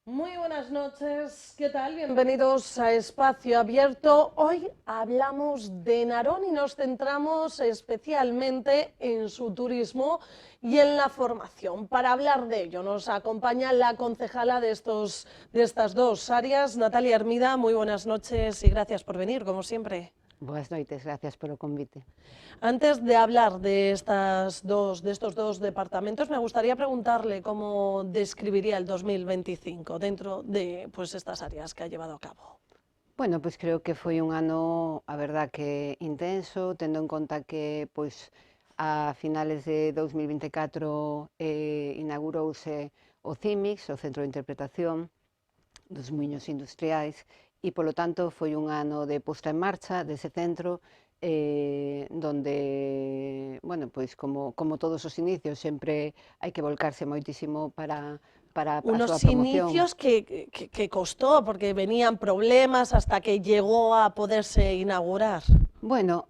Muy buenas noches, ¿qué tal? Bienvenidos a Espacio Abierto. Hoy hablamos de Narón y nos centramos especialmente en su turismo y en la formación. Para hablar de ello nos acompaña la concejala de estas dos áreas, Natalia Hermida. Muy buenas noches y gracias por venir, como siempre. Boas noites, gracias polo convite. Antes de hablar de estos dos departamentos, me gustaría preguntarle cómo describiría el 2025 dentro de estas áreas que ha llevado a cabo. Bueno, pois creo que foi un ano, a verdad, que intenso, tendo en conta que a finales de 2024 inaugurouse o CIMIX, o Centro de Interpretación dos Muiños Industriais, e polo tanto foi un ano de posta en marcha dese centro donde, bueno, pois como todos os inicios, sempre hai que volcarse moitísimo para a súa Unos promoción. inicios que costó, porque venían problemas hasta que llegó a poderse inaugurar. Bueno,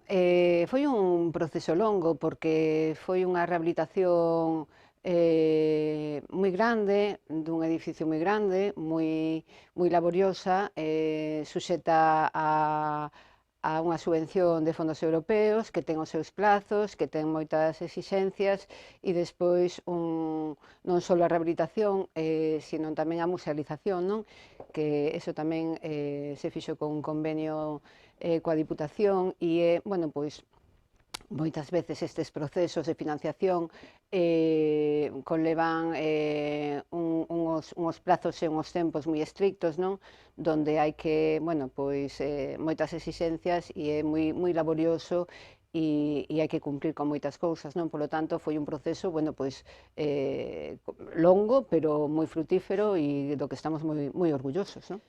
foi un proceso longo porque foi unha rehabilitación moi grande, dun edificio moi grande, moi laboriosa, suxeta a unha subvención de fondos europeos que ten os seus plazos, que ten moitas exixencias e despois non só a rehabilitación, sino tamén a musealización, non? Que eso tamén se fixo con un convenio coa Diputación e, bueno, pois moitas veces estes procesos de financiación conlevan unhos plazos e unhos tempos moi estrictos, non? Donde hai que, bueno, pois moitas exixencias e é moi laborioso e hai que cumprir con moitas cousas, non? Polo tanto, foi un proceso, bueno, pois longo, pero moi frutífero e do que estamos moi orgullosos, non?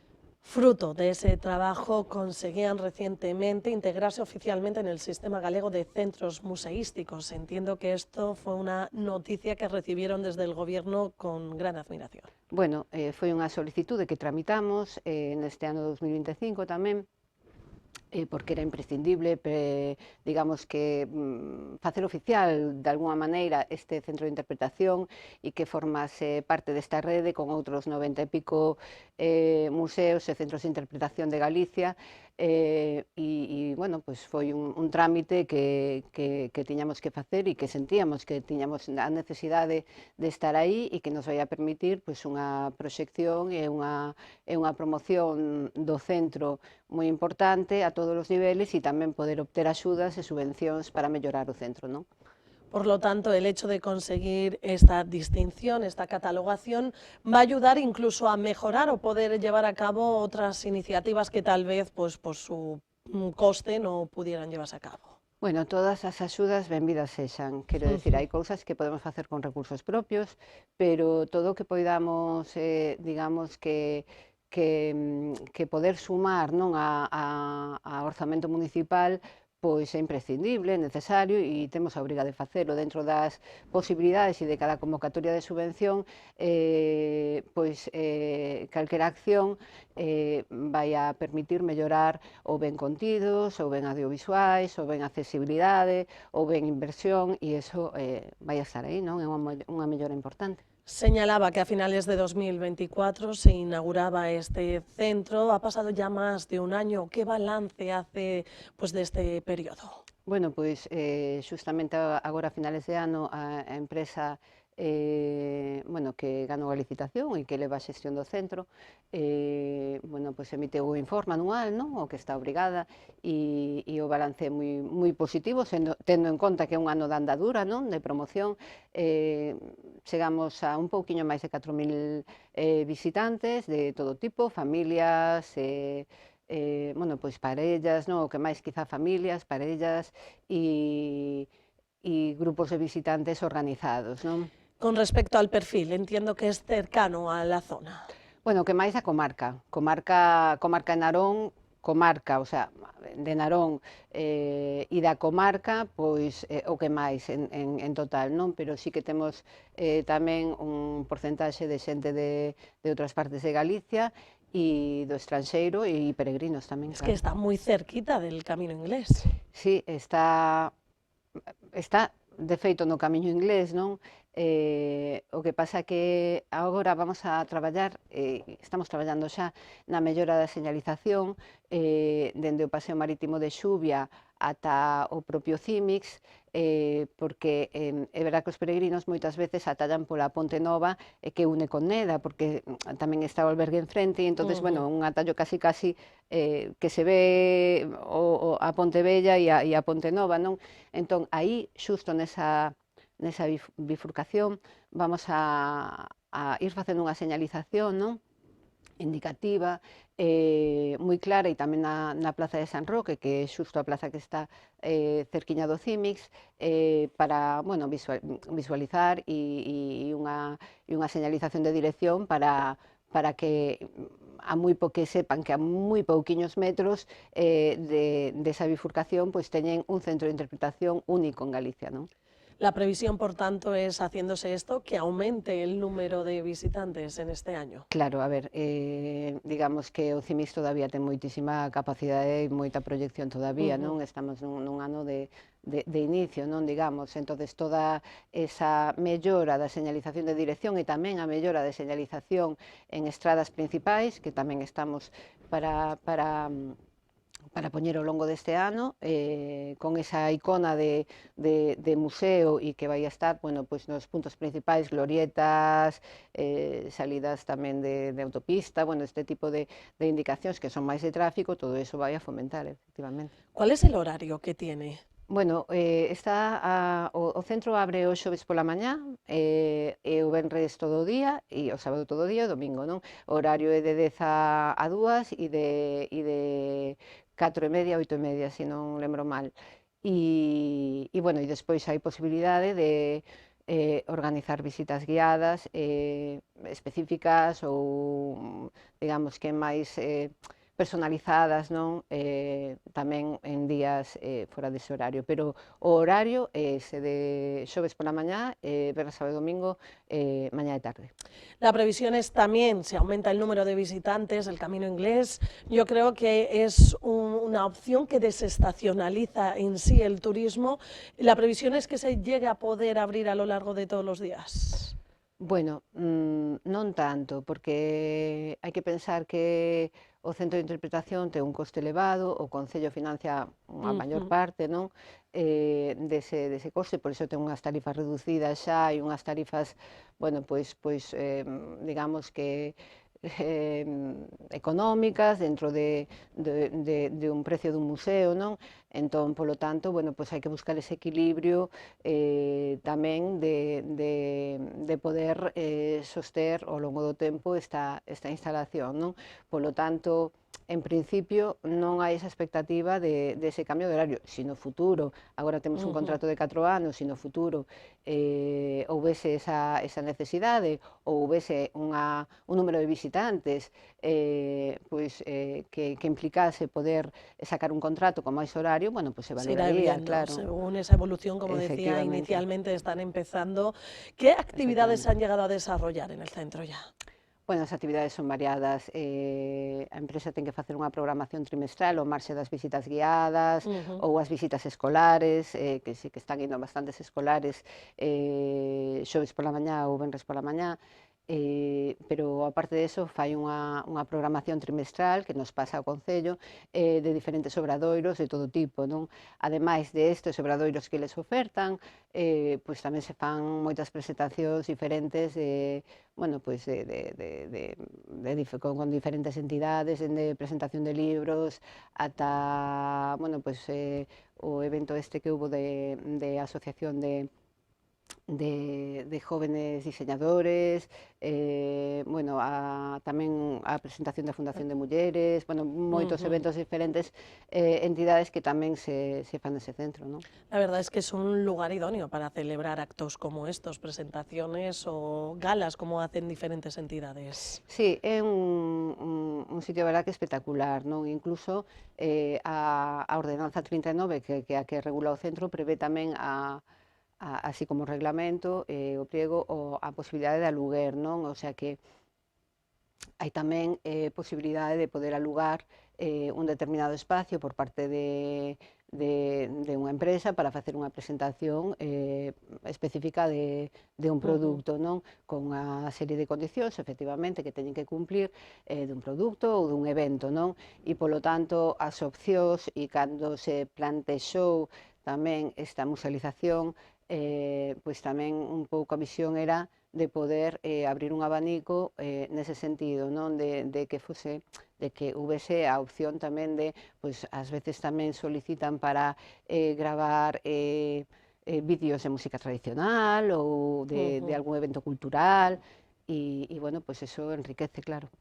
Fruto de ese trabajo, conseguían recientemente integrarse oficialmente en el Sistema Galego de Centros Museísticos. Entiendo que esto fue una noticia que recibieron desde el Gobierno con gran admiración. Bueno, foi unha solicitude que tramitamos neste ano 2025 tamén, porque era imprescindible, digamos que facer oficial de alguna maneira este centro de interpretación e que formase parte desta rede con outros 90 e pico museos e centros de interpretación de Galicia bueno, pois foi un trámite que tiñamos que facer e que sentíamos que tiñamos a necesidade de estar aí e que nos vai a permitir pois unha proxección e unha promoción do centro moi importante a todos os niveles e tamén poder obter axudas e subvencións para mellorar o centro, non? Por lo tanto, el hecho de conseguir esta distinción, esta catalogación, va a ayudar incluso a mejorar o poder llevar a cabo otras iniciativas que tal vez, pues, por su coste no pudieran llevarse a cabo. Bueno, todas as axudas benvidas sexan. Quero decir, hai cousas que podemos facer con recursos propios, pero todo o que poidamos, digamos que poder sumar non a orzamento municipal pois é imprescindible, é necesario e temos a obriga de facelo dentro das posibilidades e de cada convocatoria de subvención calquera acción vai a permitir mellorar ou ben contidos, ou ben audiovisuais, ou ben accesibilidade, ou ben inversión e iso vai a estar aí, non? É unha mellora importante. Señalaba que a finales de 2024 se inauguraba este centro. Ha pasado ya más de un año. ¿Qué balance hace de este periodo? Bueno, pois xustamente agora a finales de ano a empresa bueno, que ganou a licitación e que leva a xestión do centro bueno, pois emiteu o informe anual, non? O que está obrigada e o balance é moi positivo, tendo en conta que é un ano de andadura, non? De promoción, chegamos a un pouquiño máis de 4.000 visitantes de todo tipo, familias, bueno, pois parellas, non? O que máis quizá familias, parellas e grupos de visitantes organizados, non? Con respecto al perfil, entiendo que es cercano a la zona. Bueno, o que máis a comarca de Narón, comarca, o sea, de Narón e da comarca, pois o que máis en total, non? Pero sí que temos tamén un porcentaxe de xente de outras partes de Galicia e do estranxeiro e peregrinos tamén. Es que está muy cerquita del Camino Inglés. Sí, está de feito no Camiño Inglés, non? O que pasa que agora vamos a traballar, estamos traballando xa na mellora da señalización, dende o Paseo Marítimo de Xuvia ata o propio CIMIX, porque é verdad que os peregrinos moitas veces atallan pola Ponte Nova que une con Neda, porque tamén está o albergue enfrente, e entonces, bueno, un atallo casi que se ve a Ponte Vella e a Ponte Nova, non? Entón, aí, xusto nesa bifurcación, vamos a ir facendo unha señalización, non? Indicativa, moi clara, e tamén na Plaza de San Roque, que é xusto a plaza que está cerquiña do CIMIX, para, bueno, visualizar e unha señalización de dirección para que que sepan que a moi pouquiños metros desa bifurcación pois teñen un centro de interpretación único en Galicia, non? La previsión, por tanto, es, haciéndose esto, que aumente el número de visitantes en este año. Claro, a ver, digamos que o CIMIX todavía ten moitísima capacidade e moita proyección todavía, non? Estamos nun ano de inicio, non, digamos, entonces toda esa mellora da señalización de dirección e tamén a mellora de señalización en estradas principais, que tamén estamos para poñer ao longo deste ano, con esa icona de museo e que vai a estar, bueno, pois nos puntos principais, glorietas, salidas tamén de autopista, bueno, este tipo de indicacións que son máis de tráfico, todo eso vai a fomentar, efectivamente. ¿Cuál es el horario que tiene? Bueno, o centro abre o xoves pola mañá, e o venres todo o día, e o sábado todo o día e o domingo, non? O horario é de 10 a 2 e de 4:30 a 8:30, se non lembro mal. Bueno, e despois hai posibilidade de organizar visitas guiadas específicas ou, digamos, que máis personalizadas, non? Tamén en días fora dese horario, pero o horario é ese de xoves pola mañá, venres, sábado e domingo, mañá e tarde. La previsión es también, si aumenta el número de visitantes, el Camino Inglés, yo creo que es una opción que desestacionaliza en sí el turismo. La previsión es que se llegue a poder abrir a lo largo de todos los días. Bueno, non tanto, porque hai que pensar que o centro de interpretación ten un coste elevado, o Concello financia a maior parte, non? Dese coste, por iso ten unhas tarifas reducidas xa, e unhas tarifas, bueno, pois digamos que económicas dentro de un precio dun museo, non? Entón, polo tanto, bueno, pois hai que buscar ese equilibrio tamén de poder soster ao longo do tempo esta instalación, non? Polo tanto, en principio, non hai esa expectativa dese cambio de horario. Si no futuro, agora temos un contrato de 4 anos, si no futuro houvese esa necesidade ou houvese un número de visitantes que implicase poder sacar un contrato con máis horario, bueno, pues se Se irá valoraría, viendo, claro. según esa evolución, como decía inicialmente, están empezando. ¿Qué actividades han llegado a desarrollar en el centro ya? Bueno, as actividades son variadas, a empresa ten que facer unha programación trimestral ao marxe das visitas guiadas ou as visitas escolares, que sí que están indo bastantes escolares xoves pola mañá ou venres pola mañá, pero aparte de eso fai unha programación trimestral que nos pasa ao Concello de diferentes obradoiros de todo tipo, non? Ademais de estes obradoiros que les ofertan, pois tamén se fan moitas presentacións diferentes bueno, pois con diferentes entidades, de presentación de libros, ata, bueno, pois o evento este que hubo de asociación de jóvenes diseñadores, bueno, tamén a presentación da Fundación de Mulleres, bueno, moitos eventos diferentes, entidades que tamén se fan nese centro, non? La verdad es que es un lugar idóneo para celebrar actos como estos, presentaciones o galas como hacen diferentes entidades. Sí, é un sitio, a verdad, que espectacular, non? Incluso a Ordenanza 39, que é a que regula o centro, prevé tamén así como reglamento, o pliego, a posibilidade de aluguer, non? O sea que hai tamén posibilidade de poder alugar un determinado espacio por parte de unha empresa para facer unha presentación específica de un produto, non? Con unha serie de condicións, efectivamente, que teñen que cumplir dun produto ou dun evento, non? E, polo tanto, as opcións, e cando se plantexou tamén esta musealización, pois tamén un pouco a visión era de poder abrir un abanico nese sentido, non? De que fose de que houvese a opción tamén de, pois, ás veces tamén solicitan para gravar vídeos de música tradicional ou de algún evento cultural e, bueno, pois eso enriquece, claro.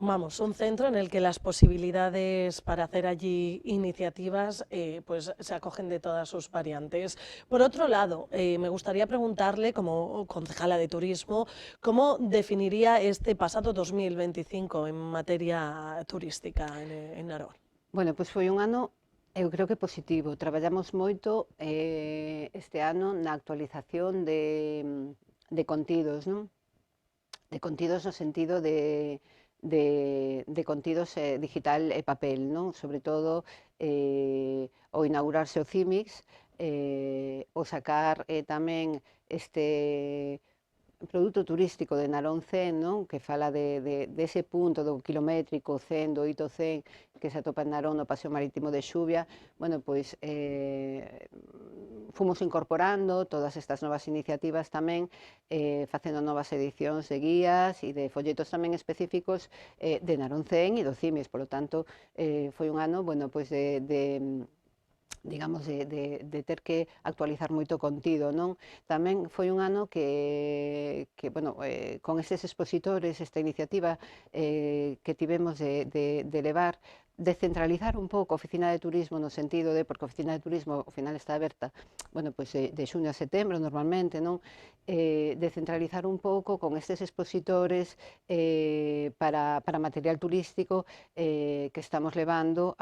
Vamos, un centro en el que las posibilidades para hacer allí iniciativas pues se acogen de todas sus variantes. Por otro lado, me gustaría preguntarle, como concejala de turismo, ¿cómo definiría este pasado 2025 en materia turística en Narón? Bueno, pois foi un ano, eu creo que positivo. Traballamos moito este ano na actualización de contidos, non? De contidos no sentido de contidos digital e papel, non? Sobre todo o inaugurarse o CIMIX, o sacar tamén este produto turístico de Narón 100, non? Que fala dese punto do kilométrico 100, do hito 100, que se atopa en Narón no Paseo Marítimo de Xuvia. Bueno, pois fomos incorporando todas estas novas iniciativas tamén, facendo novas edicións de guías e de folletos tamén específicos de Narón 100 e do CIMIX. Por lo tanto, foi un ano, bueno, pois digamos, de ter que actualizar moito contido, non? Tamén foi un ano bueno, con estes expositores, esta iniciativa que tivemos de levar, descentralizar un pouco a Oficina de Turismo no sentido de, porque a Oficina de Turismo ao final está aberta, bueno, pois de xuño a setembro normalmente, non? Descentralizar un pouco con estes expositores para material turístico que estamos levando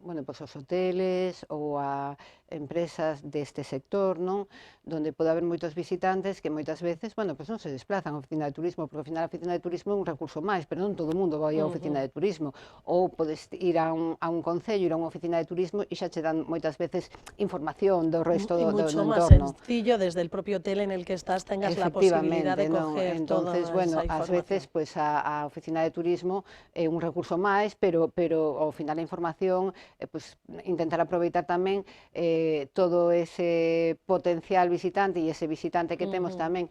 bueno, pois aos hoteles ou a empresas deste sector, non? Donde pode haber moitos visitantes que moitas veces, bueno, pois non se desplazan á Oficina de Turismo, porque ao final a Oficina de Turismo é un recurso máis, pero non todo o mundo vai á Oficina de Turismo, ou podes ir a un concello, ir a unha oficina de turismo e xa che dan moitas veces información do resto Y do mucho más entorno. sencillo, desde el propio hotel en el que estás tengas la posibilidad de Non? coger Entonces, toda bueno, esa ás información. veces pois a Oficina de Turismo é un recurso máis, pero ao final a información pois intentar aproveitar tamén todo ese potencial visitante e ese visitante que temos tamén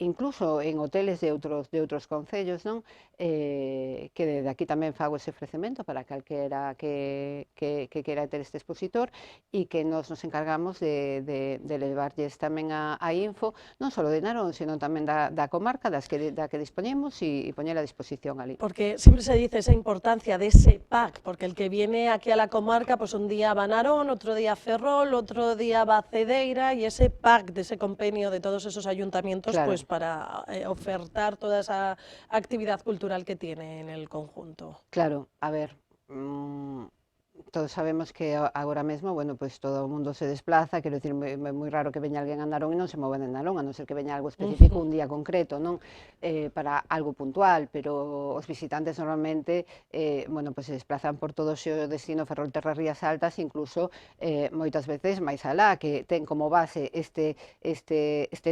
incluso en hoteles de outros concellos, non? Que de aquí tamén fago ese ofrecemento para calquera que queira ter este expositor e que nos encargamos de levarlles tamén a info, non só de Narón, sino tamén da comarca da que dispoñemos e poñer a disposición ali. Porque siempre se dice esa importancia de ese pack, porque el que viene aquí a la comarca, pues un día va a Narón, otro día a Ferrol, otro día va a Cedeira, y ese pack de ese compendio de todos esos ayuntamientos, Claro. pues para ofertar toda esa actividad cultural que tiene en el conjunto. Claro, a ver, todos sabemos que agora mesmo, bueno, pois todo o mundo se desplaza, quero dicir, é moi raro que veña alguén a Narón e non se move de Narón, a non ser que veña algo específico un día concreto, non? Para algo puntual, pero os visitantes normalmente, bueno, pois se desplazan por todo o seu destino Ferrol, Terras Altas, incluso moitas veces máis alá, que ten como base este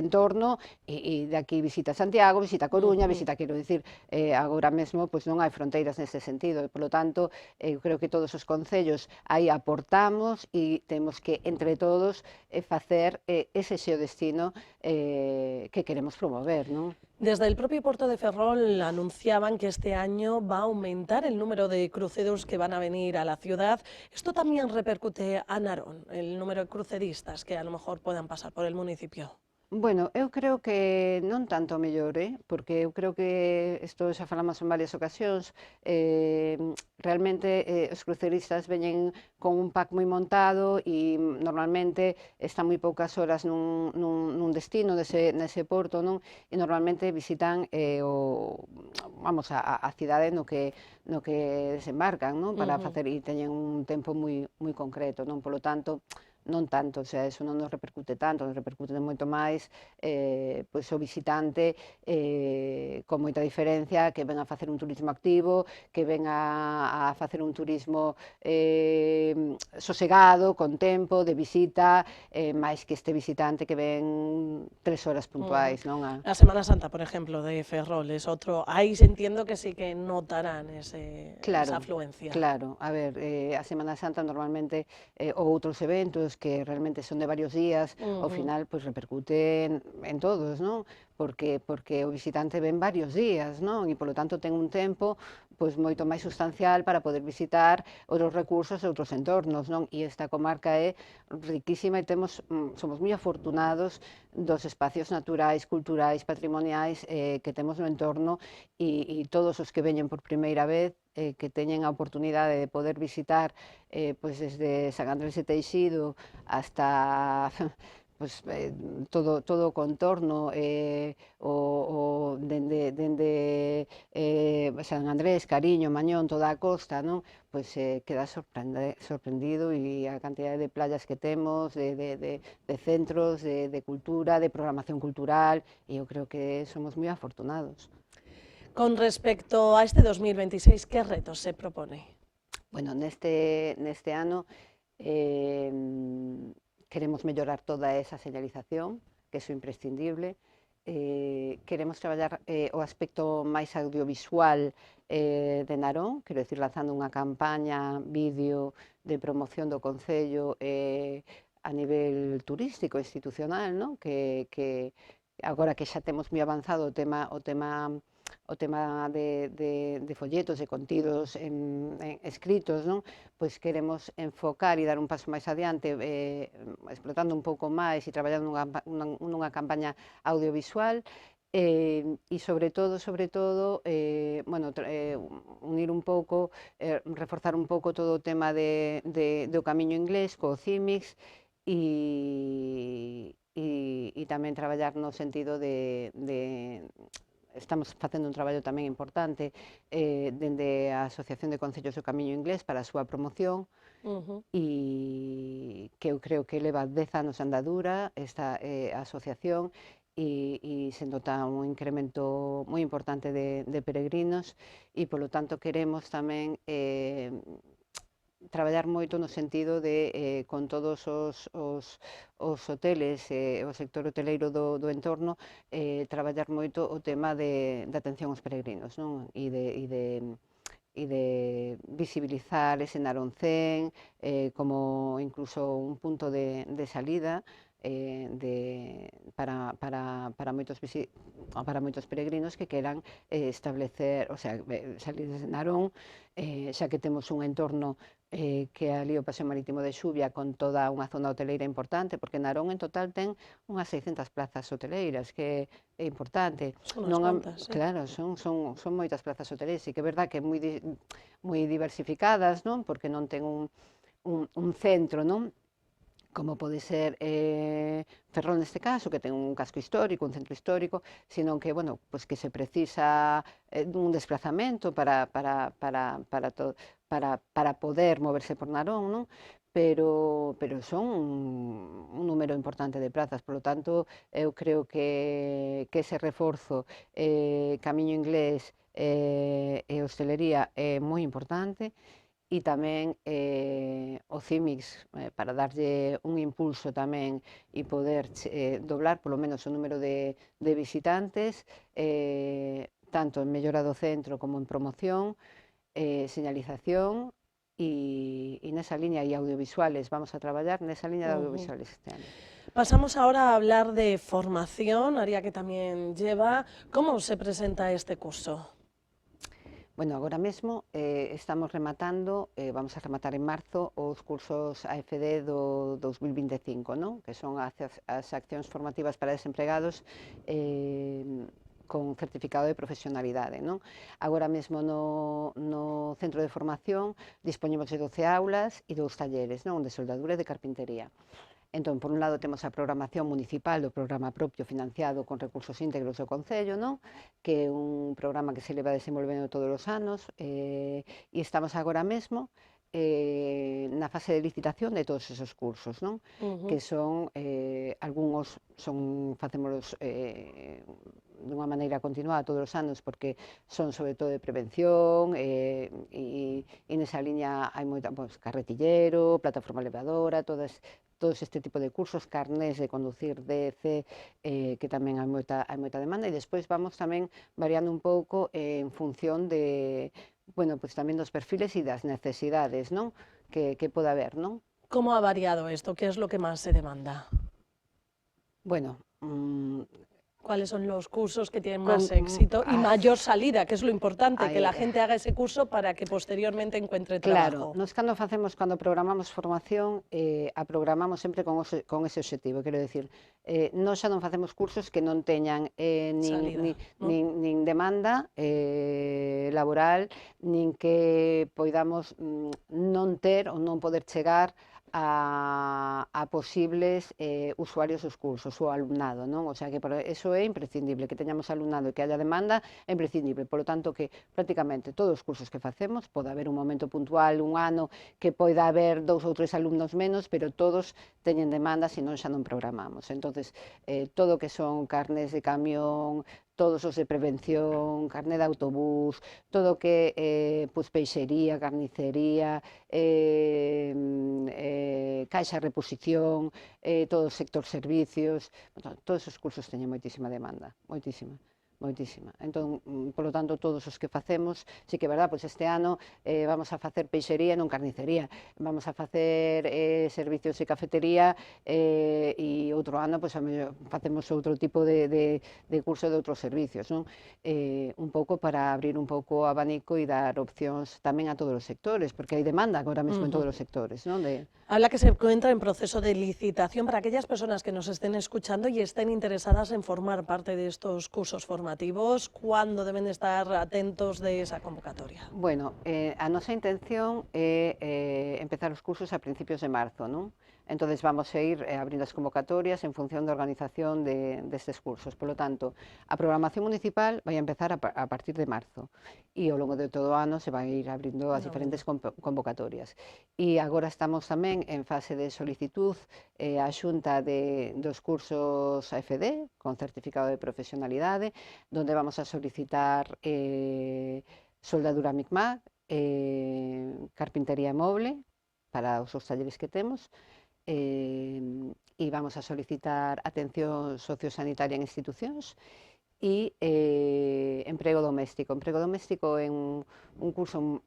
entorno e de aquí visita Santiago, visita Coruña, visita, quero dicir, agora mesmo pois non hai fronteiras neste sentido, e polo tanto, eu creo que todos os concellos aí aportamos e temos que, entre todos, facer ese xeo destino que queremos promover, non? Desde el propio puerto de Ferrol anunciaban que este año va a aumentar el número de cruceros que van a venir a la ciudad. ¿Esto también repercute a Narón, el número de cruceristas que a lo mejor puedan pasar por el municipio? Bueno, eu creo que non tanto mellor, porque eu creo que isto xa falamos en varias ocasións, realmente os cruceristas veñen con un pack moi montado e normalmente están moi poucas horas nun destino nese porto, non? E normalmente visitan vamos, a cidade no que desembarcan, non? Para facer, e teñen un tempo moi concreto, non? Polo tanto, non tanto, o sea, eso non nos repercute tanto, nos repercute moito máis pois o visitante con moita diferencia que ven a facer un turismo activo, que ven a facer un turismo sosegado, con tempo, de visita, máis que este visitante que ven 3 horas puntuais, non? La Semana Santa, por ejemplo, de Ferrol es otro, ahí entiendo que sí que notarán esa Claro, afluencia. claro. A ver, a Semana Santa normalmente ou outros eventos que realmente son de varios días, ao final pois repercute en todos, non? Porque o visitante ven varios días, non? E polo tanto ten un tempo pois moito máis sustancial para poder visitar outros recursos e outros entornos, non? E esta comarca é riquísima e somos moi afortunados dos espacios naturais, culturais, patrimoniais que temos no entorno e todos os que veñen por primeira vez que teñen a oportunidade de poder visitar pois desde San Andrés de Teixido hasta pois, todo o contorno dende San Andrés, Cariño, Mañón, toda a costa, non? Pois queda sorprendido e a cantidade de playas que temos, de centros, de cultura, de programación cultural, e eu creo que somos moi afortunados. Con respecto a este 2026, ¿qué retos se propone? Bueno, neste ano queremos mellorar toda esa señalización, que é imprescindible. Queremos traballar o aspecto máis audiovisual de Narón, quero dicir, lanzando unha campaña, vídeo de promoción do Concello a nivel turístico institucional, non? Que agora que xa temos moi avanzado o tema de folletos, de contidos escritos, non? Pois queremos enfocar e dar un paso máis adiante explotando un pouco máis e traballando nunha campaña audiovisual e sobre todo, bueno, unir un pouco, reforzar un pouco todo o tema do camiño inglés co CIMIX e tamén traballar no sentido estamos facendo un traballo tamén importante dende a Asociación de Concellos do Camiño Inglés para a súa promoción e que eu creo que leva 10 anos de andadura esta asociación e se nota un incremento moi importante de peregrinos e polo tanto queremos tamén traballar moito no sentido de con todos os hoteles e o sector hoteleiro do entorno traballar moito o tema de atención aos peregrinos, non? E de visibilizar ese Naroncén como incluso un punto de salida para moitos peregrinos que queran establecer, o sea, salir de Narón, xa que temos un entorno que ali o Paseo Marítimo de Xuvia con toda unha zona hoteleira importante, porque Narón en total ten unhas 600 plazas hoteleiras, que é importante. Son unhas cuantas, sí. Claro, son moitas plazas hoteleiras, e que é verdad que moi diversificadas, non? Porque non ten un centro, non? Como pode ser Ferrol neste caso, que ten un casco histórico, un centro histórico, sino que, bueno, pues que se precisa dun desplazamento para poder moverse por Narón, non? Pero son un número importante de plazas, polo tanto, eu creo que ese reforzo camiño inglés e hostelería é moi importante, e tamén o CIMIX para darlle un impulso tamén e poder doblar polo menos o número de visitantes tanto en mellora do centro como en promoción, señalización e nesa liña e audiovisuales, vamos a traballar nesa liña de audiovisuales este ano. Pasamos ahora a hablar de formación, área que también lleva. ¿Cómo se presenta este curso? Bueno, agora mesmo estamos rematando, vamos a rematar en marzo os cursos AFD do 2025, non? Que son as accións formativas para desempregados con certificado de profesionalidade, non? Agora mesmo no centro de formación dispoñemos de 12 aulas e 2 talleres, non? De soldadura e de carpintería. Entón, por un lado, temos a programación municipal do programa propio financiado con recursos íntegros do Concello, non? Que é un programa que se leva desenvolvendo todos os anos e estamos agora mesmo na fase de licitación de todos esos cursos, non? Que son, algúns facémolos dunha maneira continuada todos os anos, porque son sobre todo de prevención, e nesa liña hai moita, pois, carretillero, plataforma elevadora, todos este tipo de cursos, carnés de conducir D, C, que tamén hai moita demanda, e despois vamos tamén variando un pouco en función de, bueno, pues tamén dos perfiles e das necesidades, non? Que poda haber, non? ¿Cómo ha variado esto? ¿Qué es lo que más se demanda? Bueno, ¿Cuáles son los cursos que tienen más éxito y mayor salida, que es lo importante, que la gente haga ese curso para que posteriormente encuentre trabajo? Claro, nos cando programamos formación, a programamos sempre con ese obxectivo, quero dicir, nós xa non facemos cursos que non teñan nin demanda laboral, nin que poidamos non ter ou non poder chegar a posibles usuarios dos cursos, o alumnado, non? O sea, que eso é imprescindible, que teñamos alumnado e que haya demanda é imprescindible, polo tanto que prácticamente todos os cursos que facemos, pode haber un momento puntual, un ano, que poida haber 2 ou 3 alumnos menos, pero todos teñen demanda, senón xa non programamos. Entonces, todo o que son carnés de camión, todos os de prevención, carné de autobús, todo o que pois, peixería, carnicería, caixa de reposición, todo o sector servicios, todos os cursos teñen moitísima demanda, moitísima. Entón, polo tanto, todos os que facemos, sí que é verdad, pois este ano vamos a facer peixería e non carnicería, vamos a facer servicios de cafetería e outro ano pois, facemos outro tipo de curso de outros servicios, non? Un pouco para abrir un pouco o abanico e dar opcións tamén a todos os sectores, porque hai demanda agora mesmo en todos os sectores, non? Habla que se encuentra en proceso de licitación para aquellas personas que nos estén escuchando y estén interesadas en formar parte de estos cursos formativos. ¿Cuándo deben estar atentos de esa convocatoria? Bueno, a nosa intención é empezar os cursos a principios de marzo, non? Entonces vamos a ir abrindo as convocatorias en función da organización destes cursos. Polo tanto, a programación municipal vai a empezar a partir de marzo e ao longo de todo o ano se vai ir abrindo as diferentes convocatorias. E agora estamos tamén en fase de solicitud a xunta dos cursos AFD, con certificado de profesionalidade, donde vamos a solicitar soldadura MICMAC, carpintería moble, para os talleres que temos, e vamos a solicitar atención sociosanitaria en institucións e emprego doméstico. Emprego doméstico é un curso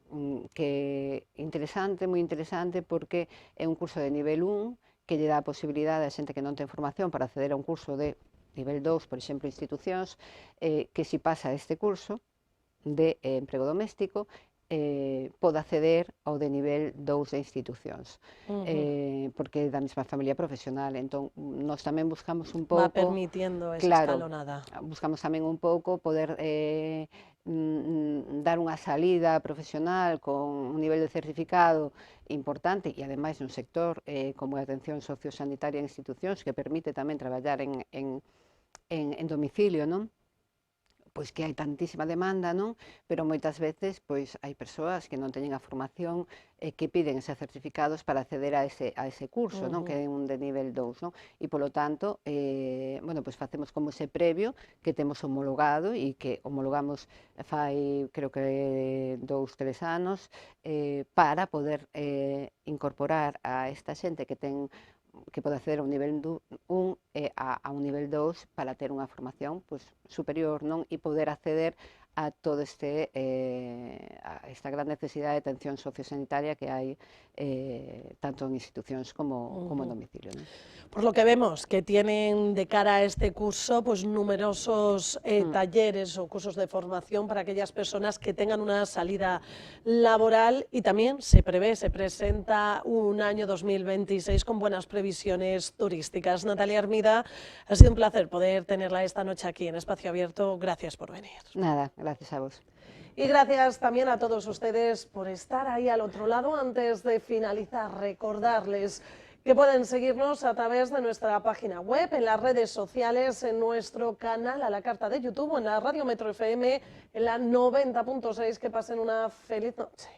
que interesante, moi interesante, porque é un curso de nivel 1 que lle dá a posibilidade a xente que non ten formación para acceder a un curso de nivel 2, por exemplo, institucións, que si pasa este curso de emprego doméstico, pode acceder ao de nivel 2 de institucións, porque é da mesma familia profesional. Entón, nós tamén buscamos un pouco... Va permitiendo esa escalonada. Buscamos tamén un pouco poder dar unha salida profesional con un nivel de certificado importante e, ademais, un sector como a atención sociosanitaria en institucións que permite tamén traballar en domicilio, non? Pois que hai tantísima demanda, non? Pero moitas veces pois hai persoas que non teñen a formación e que piden eses certificados para acceder a ese curso, non? Que é un de nivel 2, non? E polo tanto, bueno, pois facemos como ese previo que temos homologado e que homologamos fai, creo que 2, 3 anos, para poder incorporar a esta xente que pode acceder a un nivel 1 a un nivel 2 para ter unha formación pois, superior, non? E poder acceder a todo a esta gran necesidade de atención sociosanitaria que hai tanto en institucións como en domicilio, non? Por lo que vemos, que tienen de cara a este curso pues numerosos talleres o cursos de formación para aquellas personas que tengan una salida laboral y también se presenta un año 2026 con buenas previsiones turísticas. Natalia Armida, ha sido un placer poder tenerla esta noche aquí en Espacio Abierto. Gracias por venir. Nada, gracias a vos. Y gracias también a todos ustedes por estar ahí al otro lado. Antes de finalizar, recordarles que pueden seguirnos a través de nuestra página web, en las redes sociales, en nuestro canal a la carta de YouTube o en la Radio Metro FM en la 90.6. Que pasen una feliz noche.